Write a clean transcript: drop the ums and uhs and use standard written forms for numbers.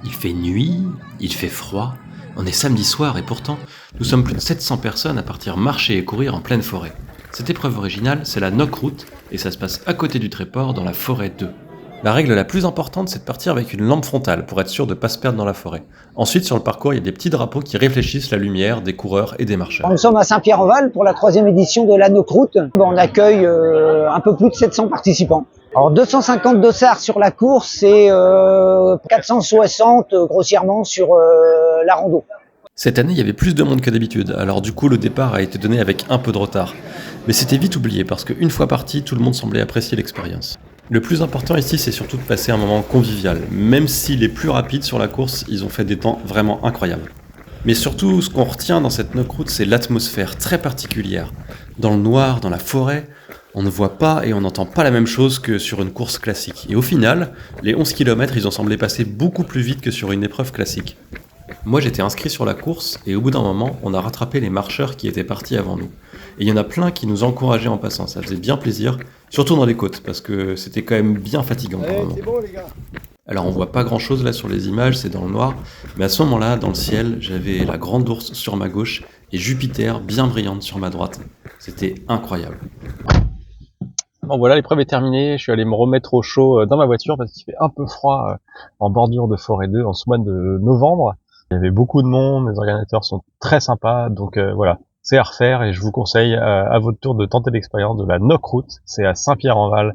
Il fait nuit, il fait froid, on est samedi soir et pourtant, nous sommes plus de 700 personnes à partir marcher et courir en pleine forêt. Cette épreuve originale, c'est la Knock Route et ça se passe à côté du Tréport dans la forêt 2. La règle la plus importante, c'est de partir avec une lampe frontale pour être sûr de ne pas se perdre dans la forêt. Ensuite, sur le parcours, il y a des petits drapeaux qui réfléchissent la lumière des coureurs et des marcheurs. Nous sommes à Saint-Pierre-en-Val pour la 3e édition de la Knock Route. On accueille un peu plus de 700 participants. Alors 250 dossards sur la course et 460 grossièrement sur la rando. Cette année, il y avait plus de monde que d'habitude, alors du coup le départ a été donné avec un peu de retard. Mais c'était vite oublié parce qu'une fois parti, tout le monde semblait apprécier l'expérience. Le plus important ici, c'est surtout de passer un moment convivial, même si les plus rapides sur la course, ils ont fait des temps vraiment incroyables. Mais surtout, ce qu'on retient dans cette Knock Route, c'est l'atmosphère très particulière. Dans le noir, dans la forêt, on ne voit pas et on n'entend pas la même chose que sur une course classique. Et au final, les 11 km, ils ont semblé passer beaucoup plus vite que sur une épreuve classique. Moi j'étais inscrit sur la course et au bout d'un moment on a rattrapé les marcheurs qui étaient partis avant nous. Et il y en a plein qui nous encourageaient en passant, ça faisait bien plaisir, surtout dans les côtes parce que c'était quand même bien fatigant par moment. Bon, les gars. Alors on voit pas grand chose là sur les images, c'est dans le noir, mais à ce moment-là dans le ciel j'avais la grande ourse sur ma gauche et Jupiter bien brillante sur ma droite. C'était incroyable. Bon voilà, l'épreuve est terminée, je suis allé me remettre au chaud dans ma voiture parce qu'il fait un peu froid en bordure de forêt 2 en ce mois de novembre. Il y avait beaucoup de monde, les organisateurs sont très sympas, donc voilà, c'est à refaire et je vous conseille à votre tour de tenter l'expérience de la Knock Route, c'est à Saint-Pierre-en-Val.